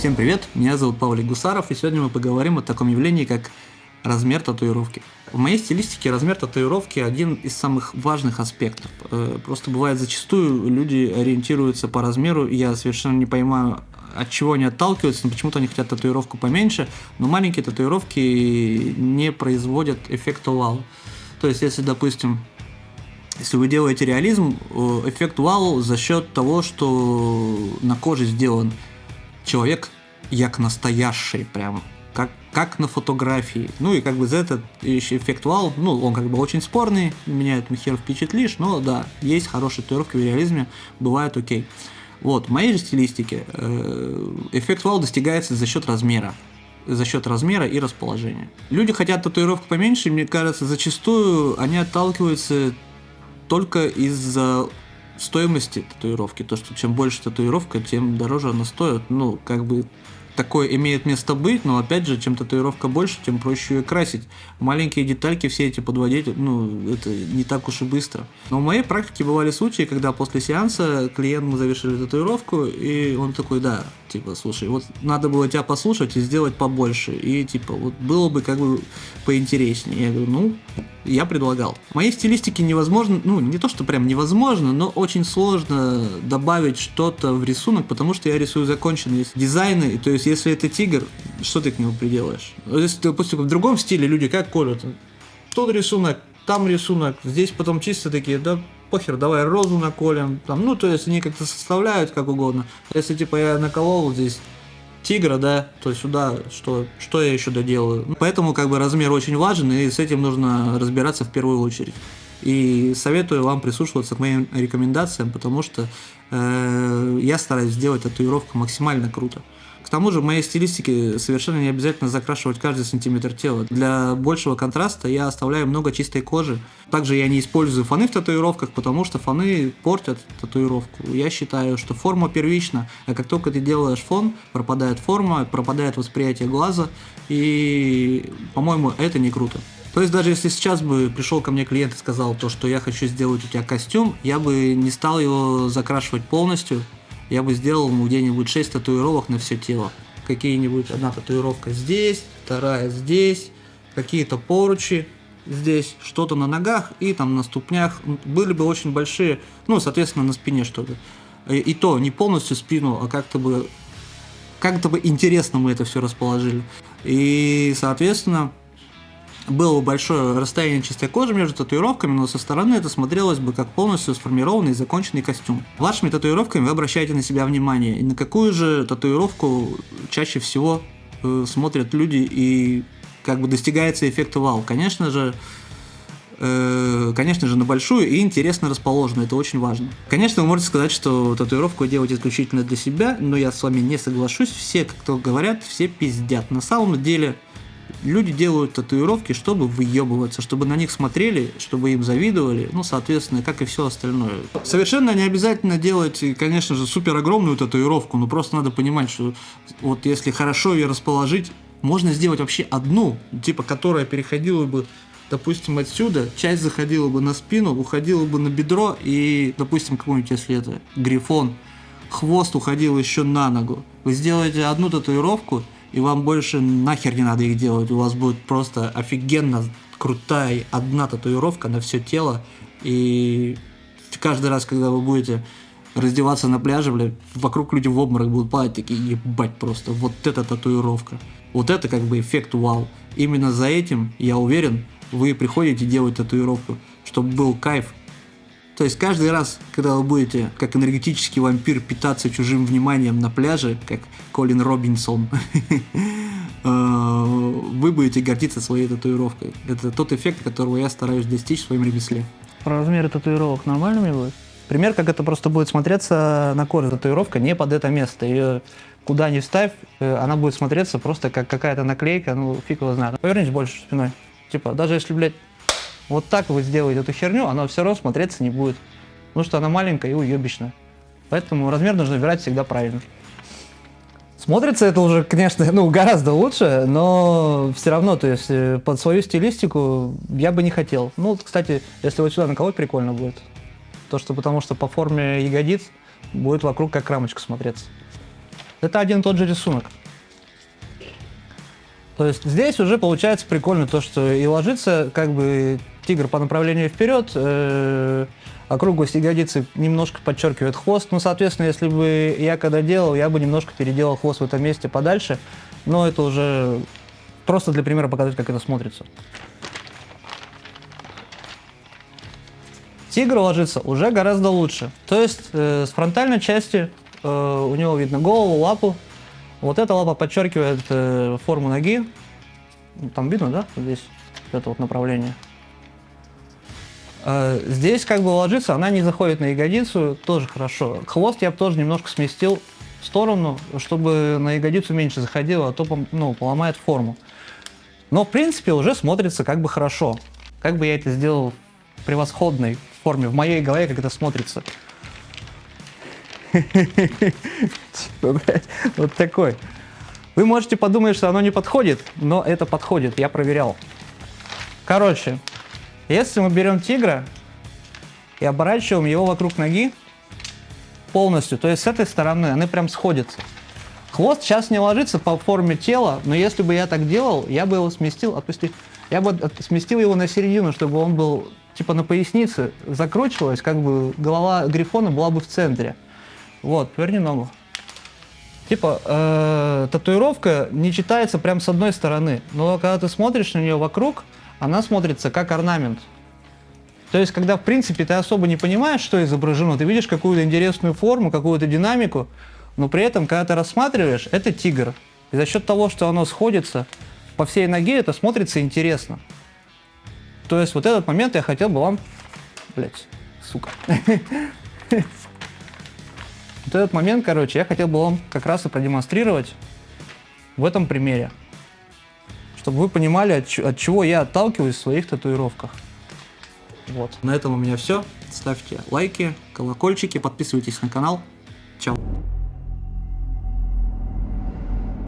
Всем привет, меня зовут Павлик Гусаров, и сегодня мы поговорим о таком явлении, как размер татуировки. В моей стилистике размер татуировки один из самых важных аспектов. Просто бывает зачастую люди ориентируются по размеру, и я совершенно не понимаю, от чего они отталкиваются, но почему-то они хотят татуировку поменьше, но маленькие татуировки не производят эффекта вау. То есть, если, допустим, если вы делаете реализм, эффект вау за счет того, что на коже сделан человек як настоящий, прям как на фотографии. Ну и как бы за этот эффект вау, ну он как бы очень спорный, меня это хер впечатлишь, но да, есть хорошие татуировки в реализме, бывает окей. Вот, в моей же стилистике эффект вау достигается за счет размера и расположения. Люди хотят татуировку поменьше, мне кажется, зачастую они отталкиваются только из-за стоимости татуировки. То, что чем больше татуировка, тем дороже она стоит. Ну, как бы такое имеет место быть, но опять же, чем татуировка больше, тем проще ее красить. Маленькие детальки все эти подводить, ну, это не так уж и быстро. Но в моей практике бывали случаи, когда после сеанса клиенту завершили татуировку, и он такой, да, типа, слушай, вот надо было тебя послушать и сделать побольше, и типа, вот было бы как бы поинтереснее. Я говорю, ну, я предлагал. В моей стилистике невозможно, ну, не то, что прям невозможно, но очень сложно добавить что-то в рисунок, потому что я рисую законченные дизайны, то есть, если это тигр, что ты к нему приделаешь? Если, допустим, в другом стиле люди как колют? Тут рисунок, там рисунок, здесь потом чисто такие, да похер, давай розу наколем, там, ну, то есть, они как-то составляют как угодно. Если, типа, я наколол здесь тигра, да, то сюда, что я еще доделаю. Поэтому как бы размер очень важен, и с этим нужно разбираться в первую очередь. И советую вам прислушиваться к моим рекомендациям, потому что я стараюсь сделать татуировку максимально круто. К тому же в моей стилистике совершенно не обязательно закрашивать каждый сантиметр тела. Для большего контраста я оставляю много чистой кожи. Также я не использую фоны в татуировках, потому что фоны портят татуировку. Я считаю, что форма первична, а как только ты делаешь фон, пропадает форма, пропадает восприятие глаза, и, по-моему, это не круто. То есть даже если сейчас бы пришел ко мне клиент и сказал то, что я хочу сделать у тебя костюм, я бы не стал его закрашивать полностью. Я бы сделал ему где-нибудь 6 татуировок на все тело. Какие-нибудь, одна татуировка здесь, вторая здесь, какие-то поручи здесь, что-то на ногах и там на ступнях. Были бы очень большие, ну, соответственно, на спине что-то. И то не полностью спину, а как-то бы интересно мы это все расположили. И, соответственно, было большое расстояние чистой кожи между татуировками, но со стороны это смотрелось бы как полностью сформированный и законченный костюм. Вашими татуировками вы обращаете на себя внимание. И на какую же татуировку чаще всего смотрят люди и как бы достигается эффекта вау? Конечно же, на большую и интересно расположенную, это очень важно. Конечно, вы можете сказать, что татуировку делать исключительно для себя, но я с вами не соглашусь. Все, кто говорят, все пиздят. На самом деле люди делают татуировки, чтобы выебываться, чтобы на них смотрели, чтобы им завидовали, ну, соответственно, как и все остальное. Совершенно не обязательно делать, конечно же, супер огромную татуировку, но просто надо понимать, что вот если хорошо ее расположить, можно сделать вообще одну, типа, которая переходила бы, допустим, отсюда, часть заходила бы на спину, уходила бы на бедро и, допустим, какой-нибудь, если это грифон, хвост уходил еще на ногу. Вы сделаете одну татуировку, и вам больше нахер не надо их делать. У вас будет просто офигенно крутая одна татуировка на все тело. И каждый раз, когда вы будете раздеваться на пляже, блядь, вокруг люди в обморок будут падать, такие, ебать просто, вот эта татуировка. Вот это как бы эффект вау. Именно за этим, я уверен, вы приходите делать татуировку, чтобы был кайф. То есть каждый раз, когда вы будете, как энергетический вампир, питаться чужим вниманием на пляже, как Колин Робинсон, вы будете гордиться своей татуировкой. Это тот эффект, которого я стараюсь достичь в своем ремесле. Про размеры татуировок нормально мне будет? Пример, как это просто будет смотреться на коже. Татуировка не под это место. Ее куда ни вставь, она будет смотреться просто как какая-то наклейка, ну фиг его знает. Повернись больше спиной. Типа, даже если, блядь, вот так вы сделаете эту херню, она все равно смотреться не будет. Потому что она маленькая и уебищная. Поэтому размер нужно выбирать всегда правильно. Смотрится это уже, конечно, ну, гораздо лучше, но все равно, то есть под свою стилистику я бы не хотел. Ну, кстати, если вот сюда наколоть, прикольно будет. Потому что по форме ягодиц будет вокруг как рамочка смотреться. Это один и тот же рисунок. То есть здесь уже получается прикольно то, что и ложится как бы тигр по направлению вперед, округлость ягодицы немножко подчеркивает хвост. Ну, соответственно, если бы я когда делал, я бы немножко переделал хвост в этом месте подальше. Но это уже просто для примера показать, как это смотрится. Тигр ложится уже гораздо лучше. То есть с фронтальной части у него видно голову, лапу. Вот эта лапа подчеркивает форму ноги. Там видно, да? Здесь это вот направление. Здесь как бы ложится, она не заходит на ягодицу, тоже хорошо. Хвост я бы тоже немножко сместил в сторону, чтобы на ягодицу меньше заходило, а то поломает форму. Но в принципе уже смотрится как бы хорошо. Как бы я это сделал в превосходной форме, в моей голове, как это смотрится. Вот такой. Вы можете подумать, что оно не подходит, но это подходит, я проверял. Короче, если мы берем тигра и оборачиваем его вокруг ноги полностью, то есть с этой стороны они прям сходятся. Хвост сейчас не ложится по форме тела, но если бы я так делал, я бы его сместил, я бы сместил его на середину, чтобы он был типа на пояснице, закручивалась, как бы голова грифона была бы в центре. Вот, поверни ногу. Типа, татуировка не читается прям с одной стороны, но когда ты смотришь на нее вокруг, она смотрится как орнамент. То есть, когда, в принципе, ты особо не понимаешь, что изображено, ты видишь какую-то интересную форму, какую-то динамику, но при этом, когда ты рассматриваешь, это тигр. И за счет того, что оно сходится по всей ноге, это смотрится интересно. То есть, вот этот момент я хотел бы вам... Блять, сука. Вот этот момент, короче, я хотел бы вам как раз и продемонстрировать в этом примере. Чтобы вы понимали, от чего я отталкиваюсь в своих татуировках. Вот. На этом у меня все. Ставьте лайки, колокольчики, подписывайтесь на канал. Чао.